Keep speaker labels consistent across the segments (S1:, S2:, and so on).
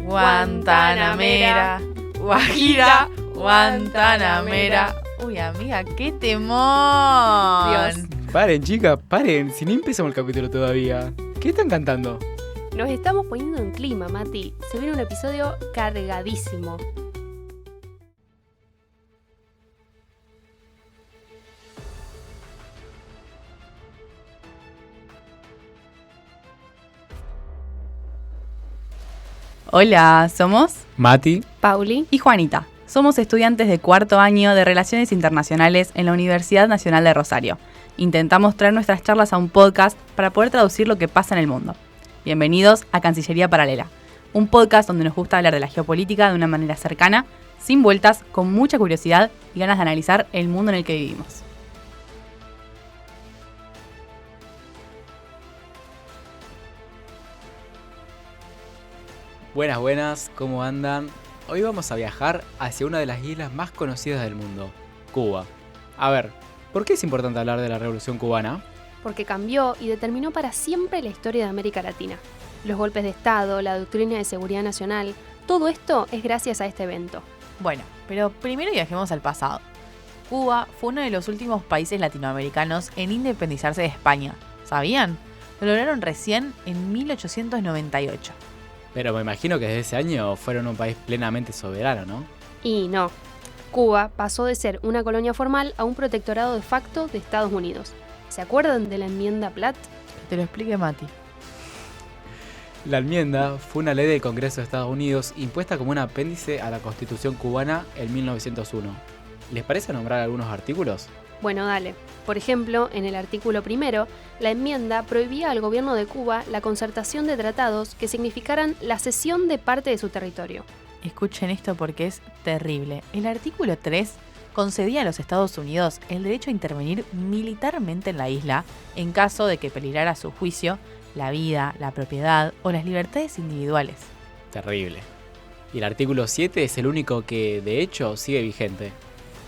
S1: Guantanamera, Guajira, Guantanamera. Uy, amiga, qué temón.
S2: Dios.
S3: Paren, chicas, paren. Si ni empezamos el capítulo todavía. ¿Qué están cantando?
S2: Nos estamos poniendo en clima, Mati. Se viene un episodio cargadísimo.
S1: Hola, somos
S3: Mati.
S2: Pauli.
S1: y Juanita. Somos estudiantes de cuarto año de Relaciones Internacionales en la Universidad Nacional de Rosario. Intentamos traer nuestras charlas a un podcast para poder traducir lo que pasa en el mundo. Bienvenidos a Cancillería Paralela, un podcast donde nos gusta hablar de la geopolítica de una manera cercana, sin vueltas, con mucha curiosidad y ganas de analizar el mundo en el que vivimos.
S3: Buenas, buenas, ¿cómo andan? Hoy vamos a viajar hacia una de las islas más conocidas del mundo, Cuba. A ver, ¿por qué es importante hablar de la Revolución Cubana?
S2: Porque cambió y determinó para siempre la historia de América Latina. Los golpes de Estado, la doctrina de seguridad nacional, todo esto es gracias a este evento.
S1: Bueno, pero primero viajemos al pasado. Cuba fue uno de los últimos países latinoamericanos en independizarse de España. ¿Sabían? Lo lograron recién en 1898.
S3: Pero me imagino que desde ese año fueron un país plenamente soberano, ¿no?
S2: Y no. Cuba pasó de ser una colonia formal a un protectorado de facto de Estados Unidos. ¿Se acuerdan de la enmienda Platt?
S1: Que te lo explique Mati.
S3: La enmienda fue una ley del Congreso de Estados Unidos impuesta como un apéndice a la Constitución cubana en 1901. ¿Les parece nombrar algunos artículos?
S2: Bueno, dale. Por ejemplo, en el artículo primero, la enmienda prohibía al gobierno de Cuba la concertación de tratados que significaran la cesión de parte de su territorio.
S1: Escuchen esto porque es terrible. El artículo 3 concedía a los Estados Unidos el derecho a intervenir militarmente en la isla en caso de que peligrara a su juicio la vida, la propiedad o las libertades individuales.
S3: Terrible. Y el artículo 7 es el único que, de hecho, sigue vigente.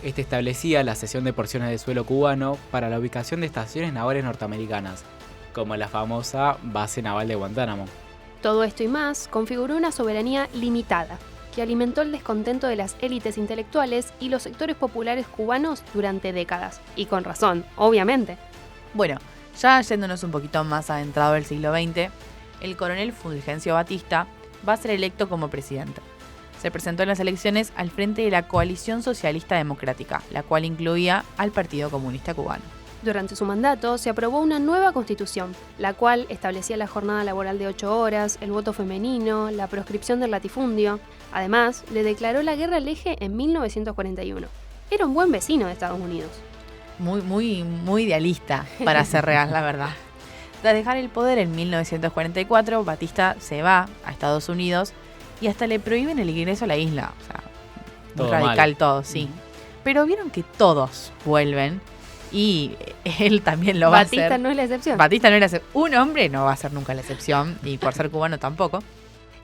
S3: Este establecía la cesión de porciones de suelo cubano para la ubicación de estaciones navales norteamericanas, como la famosa base naval de Guantánamo.
S2: Todo esto y más configuró una soberanía limitada, que alimentó el descontento de las élites intelectuales y los sectores populares cubanos durante décadas. Y con razón, obviamente.
S1: Bueno, ya yéndonos un poquito más adentrado del siglo XX, el coronel Fulgencio Batista va a ser electo como presidente. Se presentó en las elecciones al frente de la Coalición Socialista Democrática, la cual incluía al Partido Comunista Cubano.
S2: Durante su mandato se aprobó una nueva constitución, la cual establecía la jornada laboral de 8 horas, el voto femenino, la proscripción del latifundio. Además, le declaró la guerra al eje en 1941. Era un buen vecino de Estados Unidos.
S1: Muy idealista para ser real, la verdad. Tras dejar el poder en 1944, Batista se va a Estados Unidos y hasta le prohíben el ingreso a la isla. O sea, muy
S3: Todo
S1: radical
S3: mal.
S1: todo, sí. Pero vieron que todos vuelven y él también lo va a hacer.
S2: Batista no es la excepción.
S1: Batista no era un hombre, no va a ser nunca la excepción, y por ser cubano tampoco.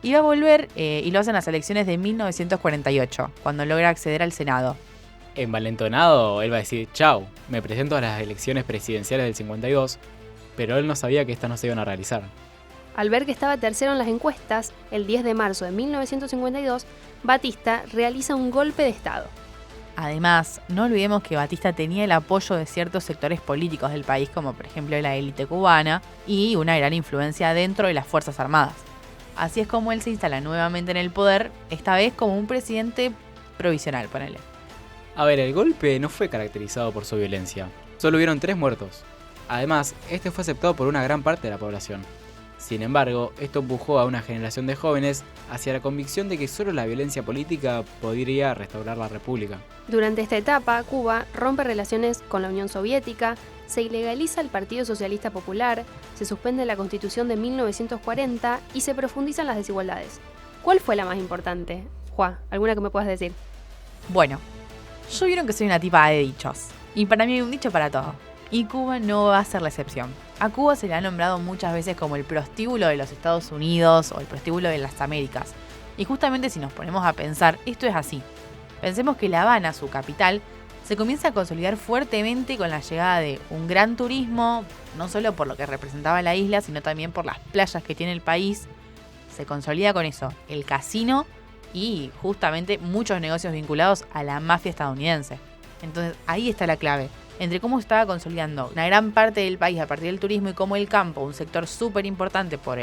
S1: Y va a volver y lo hacen en las elecciones de 1948, cuando logra acceder al Senado.
S3: Envalentonado, él va a decir, chau, me presento a las elecciones presidenciales del 52, pero él no sabía que estas no se iban a realizar.
S2: Al ver que estaba tercero en las encuestas, el 10 de marzo de 1952, Batista realiza un golpe de Estado.
S1: Además, no olvidemos que Batista tenía el apoyo de ciertos sectores políticos del país, como por ejemplo la élite cubana, y una gran influencia dentro de las Fuerzas Armadas. Así es como él se instala nuevamente en el poder, esta vez como un presidente provisional, ponele.
S3: A ver, el golpe no fue caracterizado por su violencia, solo hubieron 3 muertos. Además, este fue aceptado por una gran parte de la población. Sin embargo, esto empujó a una generación de jóvenes hacia la convicción de que solo la violencia política podría restaurar la república.
S2: Durante esta etapa, Cuba rompe relaciones con la Unión Soviética, se ilegaliza el Partido Socialista Popular, se suspende la Constitución de 1940 y se profundizan las desigualdades. ¿Cuál fue la más importante? Juan, ¿alguna que me puedas decir?
S1: Bueno, yo vieron que soy una tipa de dichos, y para mí hay un dicho para todo. Y Cuba no va a ser la excepción. A Cuba se le ha nombrado muchas veces como el prostíbulo de los Estados Unidos o el prostíbulo de las Américas. Y justamente si nos ponemos a pensar, esto es así. Pensemos que La Habana, su capital, se comienza a consolidar fuertemente con la llegada de un gran turismo, no solo por lo que representaba la isla, sino también por las playas que tiene el país, se consolida con eso, el casino y justamente muchos negocios vinculados a la mafia estadounidense. Entonces ahí está la clave, entre cómo estaba consolidando una gran parte del país a partir del turismo y cómo el campo, un sector súper importante por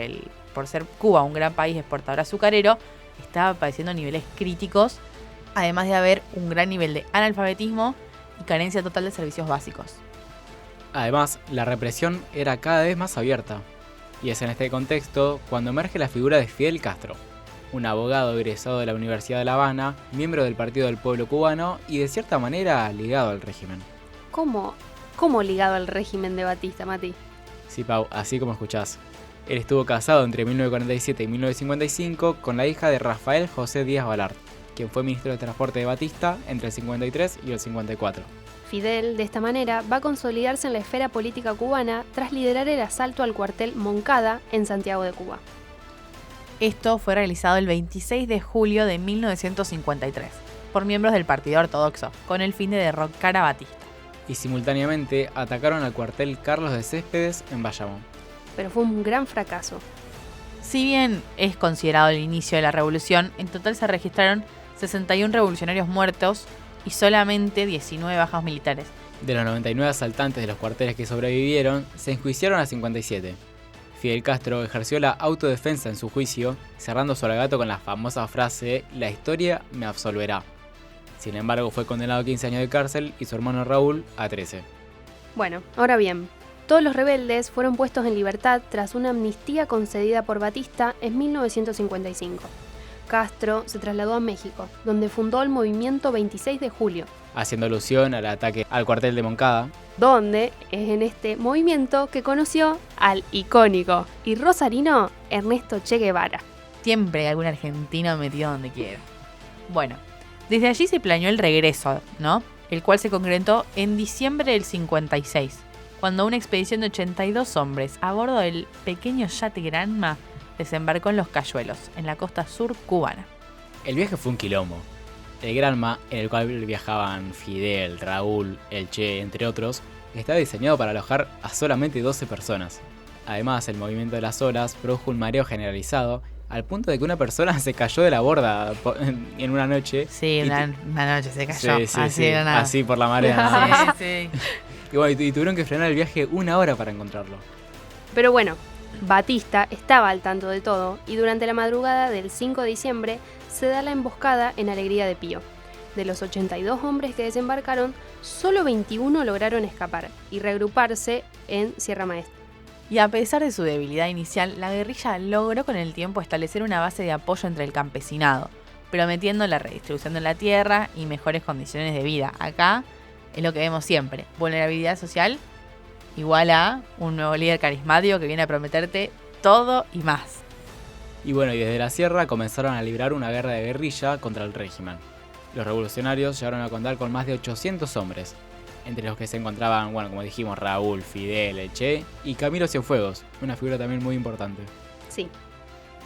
S1: ser Cuba un gran país exportador azucarero, estaba padeciendo niveles críticos, además de haber un gran nivel de analfabetismo y carencia total de servicios básicos.
S3: Además, la represión era cada vez más abierta, y es en este contexto cuando emerge la figura de Fidel Castro, un abogado egresado de la Universidad de La Habana, miembro del Partido del Pueblo Cubano y de cierta manera ligado al régimen.
S2: ¿Cómo ligado al régimen de Batista, Mati?
S3: Sí, Pau, así como escuchás. Él estuvo casado entre 1947 y 1955 con la hija de Rafael José Díaz Balart, quien fue ministro de Transporte de Batista entre el 53 y el 54.
S2: Fidel, de esta manera, va a consolidarse en la esfera política cubana tras liderar el asalto al cuartel Moncada en Santiago de Cuba.
S1: Esto fue realizado el 26 de julio de 1953 por miembros del Partido Ortodoxo, con el fin de derrocar a Batista.
S3: Y simultáneamente atacaron al cuartel Carlos de Céspedes en Bayamón.
S2: Pero fue un gran fracaso.
S1: Si bien es considerado el inicio de la revolución, en total se registraron 61 revolucionarios muertos y solamente 19 bajas militares.
S3: De los 99 asaltantes de los cuarteles que sobrevivieron, se enjuiciaron a 57. Fidel Castro ejerció la autodefensa en su juicio, cerrando su alegato con la famosa frase «La historia me absolverá». Sin embargo, fue condenado a 15 años de cárcel y su hermano Raúl a 13.
S2: Bueno, ahora bien, todos los rebeldes fueron puestos en libertad tras una amnistía concedida por Batista en 1955. Castro se trasladó a México, donde fundó el movimiento 26 de julio,
S3: haciendo alusión al ataque al cuartel de Moncada,
S2: donde es en este movimiento que conoció al icónico y rosarino Ernesto Che Guevara.
S1: Siempre hay algún argentino metido donde quiera. Bueno, desde allí se planeó el regreso, ¿no? El cual se concretó en diciembre del 56, cuando una expedición de 82 hombres a bordo del pequeño yate Granma desembarcó en Los Cayuelos, en la costa sur cubana.
S3: El viaje fue un quilombo. El Granma, en el cual viajaban Fidel, Raúl, el Che, entre otros, estaba diseñado para alojar a solamente 12 personas. Además, el movimiento de las olas produjo un mareo generalizado, al punto de que una persona se cayó de la borda en una noche.
S1: Sí, una noche se cayó.
S3: Sí, así por la marea.
S1: Sí.
S3: Y bueno, y tuvieron que frenar el viaje 1 hora para encontrarlo.
S2: Pero bueno, Batista estaba al tanto de todo y durante la madrugada del 5 de diciembre se da la emboscada en Alegría de Pío. De los 82 hombres que desembarcaron, solo 21 lograron escapar y reagruparse en Sierra Maestra.
S1: Y a pesar de su debilidad inicial, la guerrilla logró con el tiempo establecer una base de apoyo entre el campesinado, prometiendo la redistribución de la tierra y mejores condiciones de vida. Acá es lo que vemos siempre, vulnerabilidad social igual a un nuevo líder carismático que viene a prometerte todo y más.
S3: Y bueno, y desde la sierra comenzaron a librar una guerra de guerrilla contra el régimen. Los revolucionarios llegaron a contar con más de 800 hombres, entre los que se encontraban, bueno, como dijimos, Raúl, Fidel, el Che y Camilo Cienfuegos, una figura también muy importante.
S2: Sí.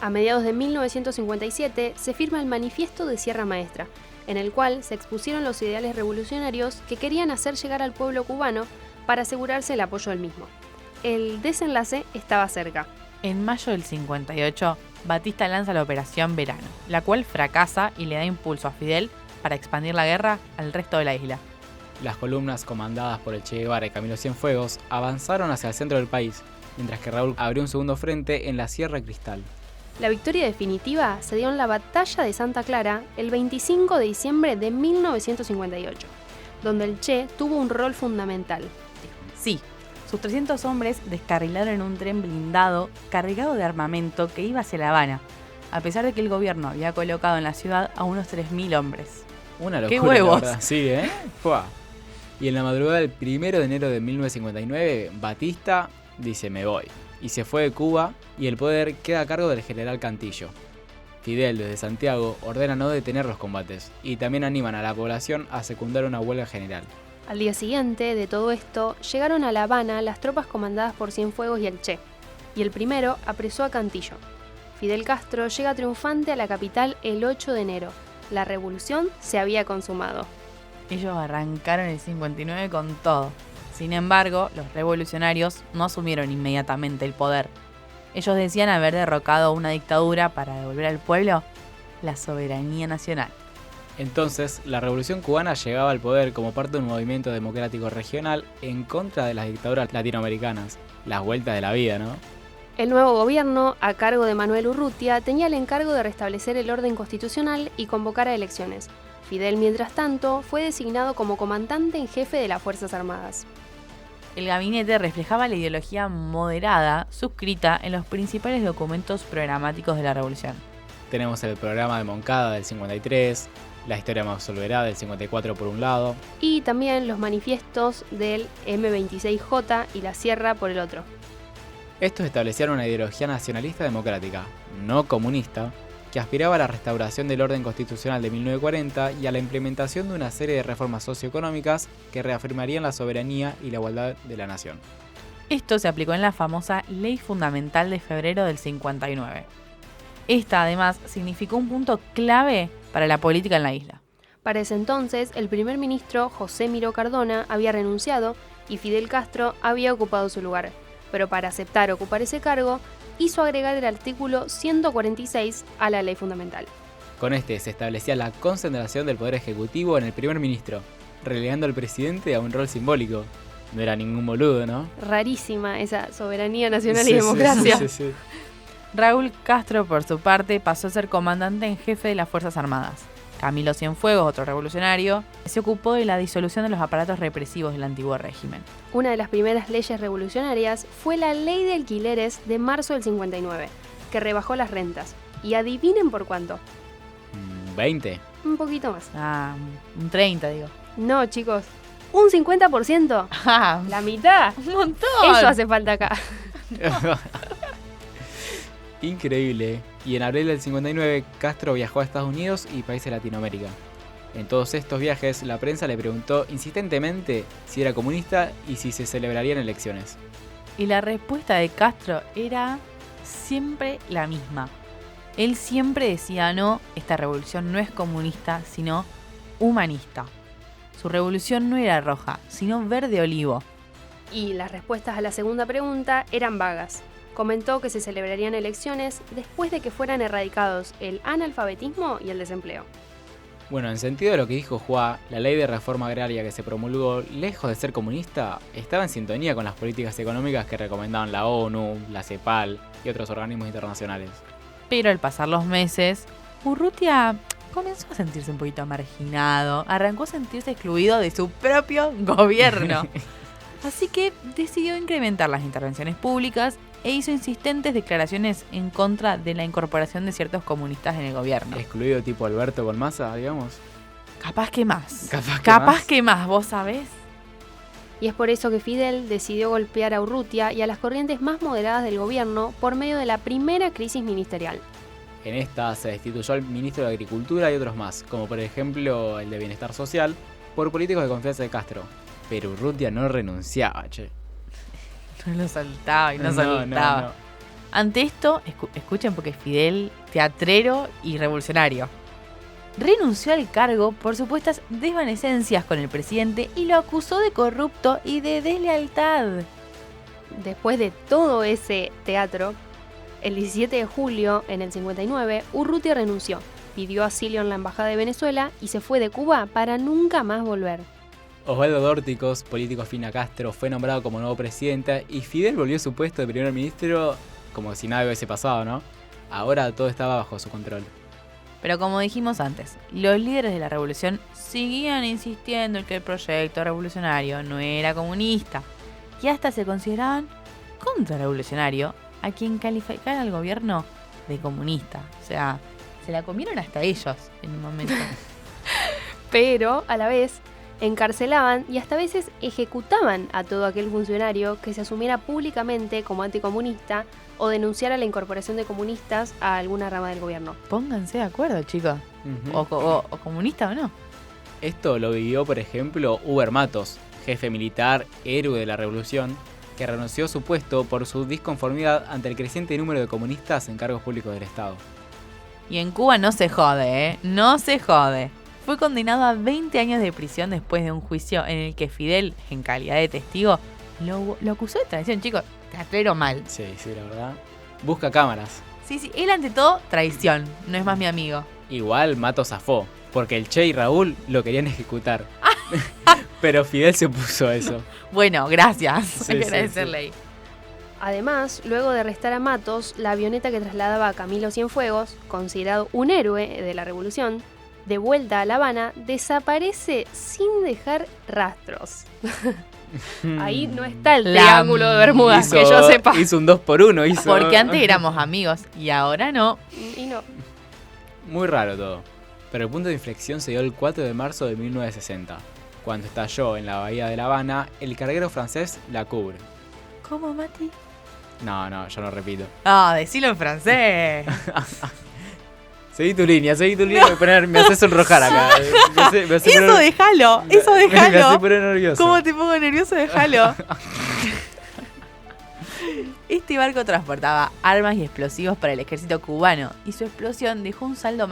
S2: A mediados de 1957 se firma el Manifiesto de Sierra Maestra, en el cual se expusieron los ideales revolucionarios que querían hacer llegar al pueblo cubano para asegurarse el apoyo del mismo. El desenlace estaba cerca.
S1: En mayo del 58, Batista lanza la Operación Verano, la cual fracasa y le da impulso a Fidel para expandir la guerra al resto de la isla.
S3: Las columnas comandadas por el Che Guevara y Camilo Cienfuegos avanzaron hacia el centro del país, mientras que Raúl abrió un segundo frente en la Sierra Cristal.
S2: La victoria definitiva se dio en la Batalla de Santa Clara el 25 de diciembre de 1958, donde el Che tuvo un rol fundamental.
S1: Sí, sus 300 hombres descarrilaron en un tren blindado cargado de armamento que iba hacia La Habana, a pesar de que el gobierno había colocado en la ciudad a unos 3.000 hombres.
S3: Una locura,
S1: ¡Qué huevos!
S3: La verdad. Sí, ¿eh? ¡Fua! Y en la madrugada del 1 de enero de 1959, Batista dice me voy, y se fue de Cuba y el poder queda a cargo del general Cantillo. Fidel, desde Santiago, ordena no detener los combates y también animan a la población a secundar una huelga general.
S2: Al día siguiente de todo esto, llegaron a La Habana las tropas comandadas por Cienfuegos y el Che, y el primero apresó a Cantillo. Fidel Castro llega triunfante a la capital el 8 de enero. La revolución se había consumado.
S1: Ellos arrancaron el 59 con todo. Sin embargo, los revolucionarios no asumieron inmediatamente el poder. Ellos decían haber derrocado una dictadura para devolver al pueblo la soberanía nacional.
S3: Entonces, la Revolución Cubana llegaba al poder como parte de un movimiento democrático regional en contra de las dictaduras latinoamericanas. Las vueltas de la vida, ¿no?
S2: El nuevo gobierno, a cargo de Manuel Urrutia, tenía el encargo de restablecer el orden constitucional y convocar a elecciones. Fidel, mientras tanto, fue designado como comandante en jefe de las Fuerzas Armadas.
S1: El gabinete reflejaba la ideología moderada suscrita en los principales documentos programáticos de la revolución.
S3: Tenemos el programa de Moncada del 53, la historia Mausolverá del 54 por un lado.
S2: Y también los manifiestos del M26J y la Sierra por el otro.
S3: Estos establecían una ideología nacionalista democrática, no comunista, que aspiraba a la restauración del orden constitucional de 1940 y a la implementación de una serie de reformas socioeconómicas que reafirmarían la soberanía y la igualdad de la nación.
S1: Esto se aplicó en la famosa Ley Fundamental de febrero del 59. Esta, además, significó un punto clave para la política en la isla.
S2: Para ese entonces, el primer ministro José Miró Cardona había renunciado y Fidel Castro había ocupado su lugar. Pero para aceptar ocupar ese cargo, hizo agregar el artículo 146 a la ley fundamental.
S3: Con este se establecía la concentración del poder ejecutivo en el primer ministro, relegando al presidente a un rol simbólico. No era ningún boludo, ¿no?
S2: Rarísima esa soberanía nacional y democracia.
S3: Sí.
S1: Raúl Castro, por su parte, pasó a ser comandante en jefe de las Fuerzas Armadas. Camilo Cienfuegos, otro revolucionario, se ocupó de la disolución de los aparatos represivos del antiguo régimen.
S2: Una de las primeras leyes revolucionarias fue la Ley de Alquileres de marzo del 59, que rebajó las rentas. Y adivinen por cuánto.
S3: 20.
S2: Un poquito más.
S1: Un 30, digo.
S2: No, chicos. Un 50%.
S1: ¡Ah!
S2: La mitad.
S1: ¡Un montón!
S2: Eso hace falta acá.
S3: Increíble. Y en abril del 59, Castro viajó a Estados Unidos y países de Latinoamérica. En todos estos viajes, la prensa le preguntó insistentemente si era comunista y si se celebrarían elecciones.
S1: Y la respuesta de Castro era siempre la misma. Él siempre decía, no, esta revolución no es comunista, sino humanista. Su revolución no era roja, sino verde olivo.
S2: Y las respuestas a la segunda pregunta eran vagas. Comentó que se celebrarían elecciones después de que fueran erradicados el analfabetismo y el desempleo.
S3: Bueno, en sentido de lo que dijo Juá, la ley de reforma agraria que se promulgó, lejos de ser comunista, estaba en sintonía con las políticas económicas que recomendaban la ONU, la CEPAL y otros organismos internacionales.
S1: Pero al pasar los meses, Urrutia comenzó a sentirse un poquito marginado, arrancó a sentirse excluido de su propio gobierno. Así que decidió incrementar las intervenciones públicas e hizo insistentes declaraciones en contra de la incorporación de ciertos comunistas en el gobierno.
S3: Excluido tipo Alberto con Massa, digamos.
S1: Capaz que más.
S3: Capaz
S1: que más, ¿vos sabés?
S2: Y es por eso que Fidel decidió golpear a Urrutia y a las corrientes más moderadas del gobierno por medio de la primera crisis ministerial.
S3: En esta se destituyó al ministro de Agricultura y otros más, como por ejemplo el de Bienestar Social, por políticos de confianza de Castro. Pero Urrutia no renunciaba, che.
S1: No lo soltaba y no soltaba.
S3: No.
S1: Ante esto, escuchen porque es Fidel, teatrero y revolucionario. Renunció al cargo por supuestas desvanecencias con el presidente y lo acusó de corrupto y de deslealtad.
S2: Después de todo ese teatro, el 17 de julio, en el 59, Urrutia renunció, pidió asilo en la Embajada de Venezuela y se fue de Cuba para nunca más volver.
S3: Osvaldo Dórticos, político afín a Castro, fue nombrado como nuevo presidente y Fidel volvió a su puesto de primer ministro como si nada hubiese pasado, ¿no? Ahora todo estaba bajo su control.
S1: Pero como dijimos antes, los líderes de la revolución seguían insistiendo en que el proyecto revolucionario no era comunista y hasta se consideraban contrarrevolucionario a quien calificara al gobierno de comunista. O sea, se la comieron hasta ellos en un momento.
S2: Pero, a la vez, encarcelaban y hasta a veces ejecutaban a todo aquel funcionario que se asumiera públicamente como anticomunista o denunciara la incorporación de comunistas a alguna rama del gobierno.
S1: Pónganse de acuerdo, chicos. O comunista o no.
S3: Esto lo vivió, por ejemplo, Uber Matos, jefe militar, héroe de la revolución, que renunció a su puesto por su disconformidad ante el creciente número de comunistas en cargos públicos del Estado.
S1: Y en Cuba no se jode, ¿eh? No se jode. Fue condenado a 20 años de prisión después de un juicio en el que Fidel, en calidad de testigo, lo acusó de traición, chicos. Teatrero mal.
S3: Sí, la verdad. busca cámaras.
S1: Sí, él ante todo, traición. No es más mi amigo.
S3: Igual Mato zafó, porque el Che y Raúl lo querían ejecutar. Pero Fidel se opuso a eso.
S1: Bueno, gracias.
S3: Sí,
S1: Hay que
S3: sí,
S1: agradecerle ahí.
S2: Además, luego de arrestar a Matos, la avioneta que trasladaba a Camilo Cienfuegos, considerado un héroe de la revolución, de vuelta a La Habana, desaparece sin dejar rastros. Ahí no está el triángulo de Bermudas, que yo sepa.
S3: Hizo un 2x1.
S1: Porque antes éramos amigos y ahora no.
S2: Y no.
S3: Muy raro todo. Pero el punto de inflexión se dio el 4 de marzo de 1960, cuando estalló en la bahía de La Habana el carguero francés La Coubre.
S1: ¿Cómo, Mati?
S3: No, yo no repito.
S1: Ah, decilo en francés.
S3: Seguí tu línea, me haces sonrojar acá.
S1: Eso déjalo.
S3: Me hace poner nervioso.
S1: ¿Cómo te pongo nervioso? Déjalo. Este barco transportaba armas y explosivos para el ejército cubano y su explosión dejó un saldo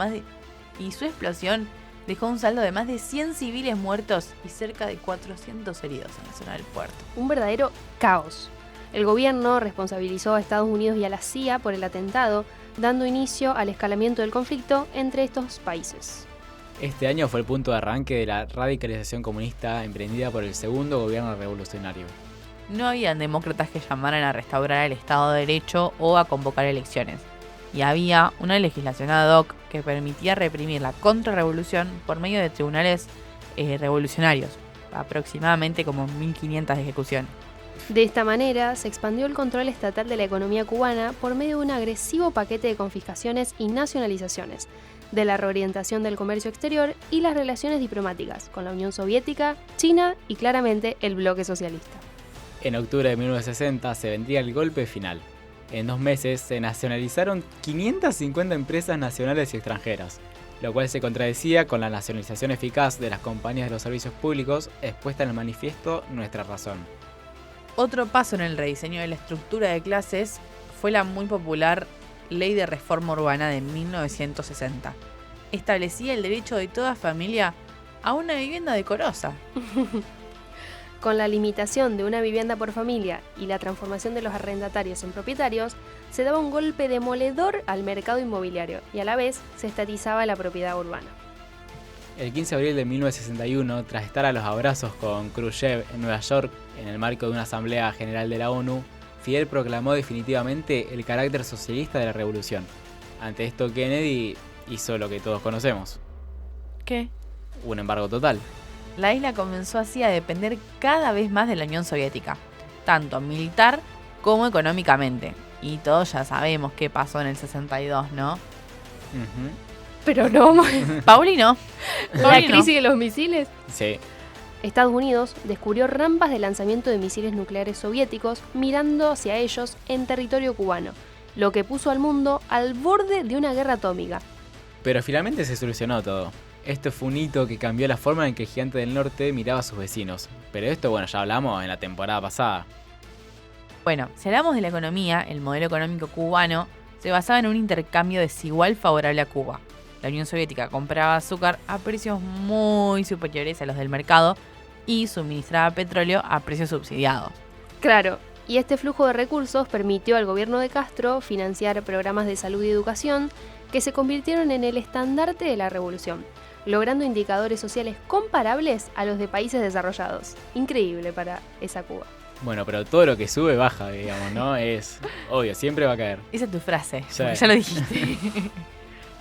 S1: de más de 100 civiles muertos y cerca de 400 heridos en la zona del puerto.
S2: Un verdadero caos. El gobierno responsabilizó a Estados Unidos y a la CIA por el atentado, dando inicio al escalamiento del conflicto entre estos países.
S3: Este año fue el punto de arranque de la radicalización comunista emprendida por el segundo gobierno revolucionario.
S1: No habían demócratas que llamaran a restaurar el Estado de Derecho o a convocar elecciones. Y había una legislación ad hoc que permitía reprimir la contrarrevolución por medio de tribunales revolucionarios, aproximadamente como 1500 ejecuciones.
S2: De esta manera, se expandió el control estatal de la economía cubana por medio de un agresivo paquete de confiscaciones y nacionalizaciones, de la reorientación del comercio exterior y las relaciones diplomáticas con la Unión Soviética, China y claramente el bloque socialista.
S3: En octubre de 1960 se vendría el golpe final. En 2 meses se nacionalizaron 550 empresas nacionales y extranjeras, lo cual se contradecía con la nacionalización eficaz de las compañías de los servicios públicos expuesta en el manifiesto Nuestra Razón.
S1: Otro paso en el rediseño de la estructura de clases fue la muy popular Ley de Reforma Urbana de 1960. Establecía el derecho de toda familia a una vivienda decorosa.
S2: Con la limitación de una vivienda por familia y la transformación de los arrendatarios en propietarios, se daba un golpe demoledor al mercado inmobiliario y a la vez se estatizaba la propiedad urbana.
S3: El 15 de abril de 1961, tras estar a los abrazos con Khrushchev en Nueva York, en el marco de una asamblea general de la ONU, Fidel proclamó definitivamente el carácter socialista de la revolución. Ante esto, Kennedy hizo lo que todos conocemos:
S1: ¿Qué?
S3: un embargo total.
S1: La isla comenzó así a depender cada vez más de la Unión Soviética, tanto militar como económicamente. Y todos ya sabemos qué pasó en el 62, ¿no?
S2: Pero no,
S1: Pauli no.
S2: la crisis de los misiles.
S3: Sí.
S2: Estados Unidos descubrió rampas de lanzamiento de misiles nucleares soviéticos mirando hacia ellos en territorio cubano, lo que puso al mundo al borde de una guerra atómica.
S3: Pero finalmente se solucionó todo. Esto fue un hito que cambió la forma en que el gigante del norte miraba a sus vecinos. Pero esto, bueno, ya hablamos en la temporada pasada.
S1: Bueno, si hablamos de la economía, el modelo económico cubano se basaba en un intercambio desigual favorable a Cuba. La Unión Soviética compraba azúcar a precios muy superiores a los del mercado y suministraba petróleo a precios subsidiados.
S2: Claro, y este flujo de recursos permitió al gobierno de Castro financiar programas de salud y educación que se convirtieron en el estandarte de la revolución, logrando indicadores sociales comparables a los de países desarrollados. Increíble para esa Cuba.
S3: Bueno, pero todo lo que sube baja, digamos, ¿no? Es obvio, siempre va a caer.
S1: Esa es tu frase,
S3: Sí.
S1: porque ya lo dijiste.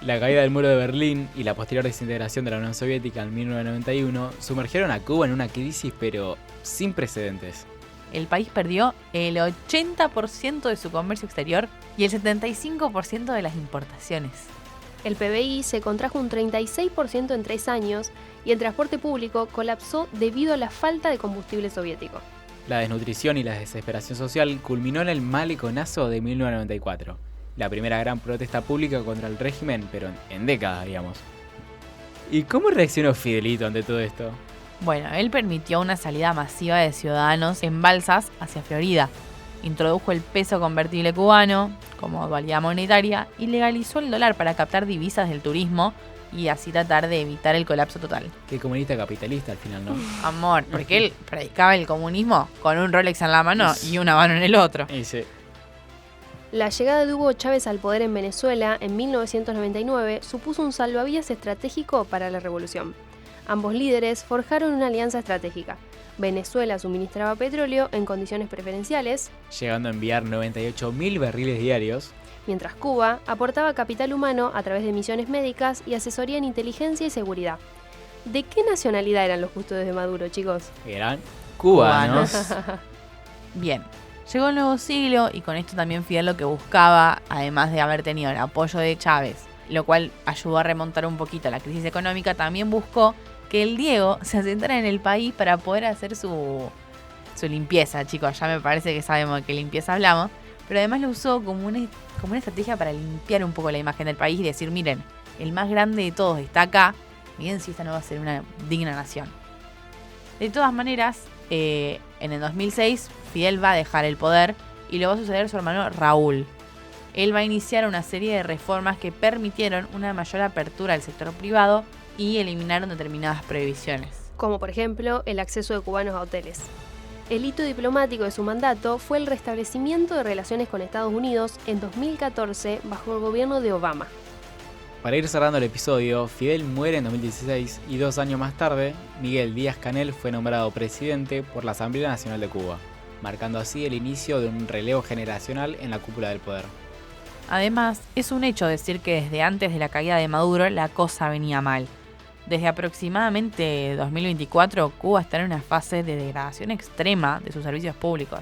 S3: La caída del muro de Berlín y la posterior desintegración de la Unión Soviética en 1991 sumergieron a Cuba en una crisis pero sin precedentes.
S1: El país perdió el 80% de su comercio exterior y el 75% de las importaciones.
S2: El PBI se contrajo un 36% en 3 años y el transporte público colapsó debido a la falta de combustible soviético.
S3: La desnutrición y la desesperación social culminó en el maleconazo de 1994, la primera gran protesta pública contra el régimen, pero en décadas, digamos. ¿Y cómo reaccionó Fidelito ante todo esto?
S1: Bueno, él permitió una salida masiva de ciudadanos en balsas hacia Florida, introdujo el peso convertible cubano como dualidad monetaria y legalizó el dólar para captar divisas del turismo y así tratar de evitar el colapso total.
S3: Qué comunista capitalista al final, ¿no?
S1: Amor, porque él predicaba el comunismo con un Rolex en la mano y una mano en el otro.
S3: Y sí.
S2: La llegada de Hugo Chávez al poder en Venezuela en 1999 supuso un salvavidas estratégico para la revolución. Ambos líderes forjaron una alianza estratégica. Venezuela suministraba petróleo en condiciones preferenciales,
S3: llegando a enviar 98.000 barriles diarios,
S2: mientras Cuba aportaba capital humano a través de misiones médicas y asesoría en inteligencia y seguridad. ¿De qué nacionalidad eran los custodios de Maduro, chicos?
S3: eran cubanos.
S1: Bien, llegó el nuevo siglo y con esto también Fidel lo que buscaba, además de haber tenido el apoyo de Chávez, lo cual ayudó a remontar un poquito la crisis económica, también buscó que el Diego se asentara en el país para poder hacer su limpieza, chicos. Ya me parece que sabemos de qué limpieza hablamos, pero además lo usó como una estrategia para limpiar un poco la imagen del país y decir, miren, el más grande de todos está acá, miren si esta no va a ser una digna nación. De todas maneras, en el 2006 Fidel va a dejar el poder y lo va a suceder su hermano Raúl. Él va a iniciar una serie de reformas que permitieron una mayor apertura al sector privado y eliminaron determinadas prohibiciones.
S2: Como por ejemplo el acceso de cubanos a hoteles. El hito diplomático de su mandato fue el restablecimiento de relaciones con Estados Unidos en 2014 bajo el gobierno de Obama.
S3: Para ir cerrando el episodio, Fidel muere en 2016 y 2 años más tarde, Miguel Díaz-Canel fue nombrado presidente por la Asamblea Nacional de Cuba, marcando así el inicio de un relevo generacional en la cúpula del poder.
S1: Además, es un hecho decir que desde antes de la caída de Maduro la cosa venía mal. Desde aproximadamente 2024, Cuba está en una fase de degradación extrema de sus servicios públicos.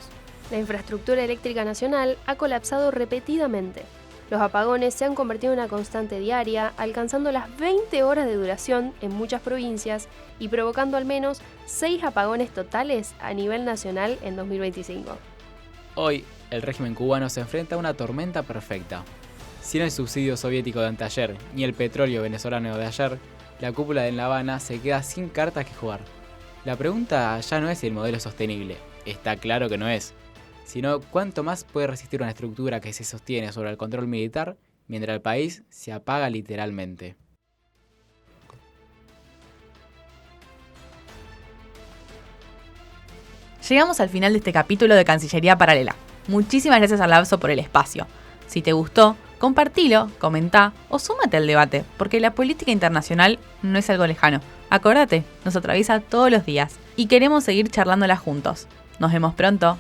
S2: La infraestructura eléctrica nacional ha colapsado repetidamente. Los apagones se han convertido en una constante diaria, alcanzando las 20 horas de duración en muchas provincias y provocando al menos 6 apagones totales a nivel nacional en 2025.
S3: Hoy, el régimen cubano se enfrenta a una tormenta perfecta. Sin el subsidio soviético de anteayer ni el petróleo venezolano de ayer, la cúpula de La Habana se queda sin cartas que jugar. La pregunta ya no es si el modelo es sostenible, está claro que no es, sino cuánto más puede resistir una estructura que se sostiene sobre el control militar mientras el país se apaga literalmente.
S1: Llegamos al final de este capítulo de Cancillería Paralela. Muchísimas gracias al Lapso por el espacio. Si te gustó, compartilo, comenta o súmate al debate, porque la política internacional no es algo lejano. Acordate, nos atraviesa todos los días y queremos seguir charlándola juntos. Nos vemos pronto.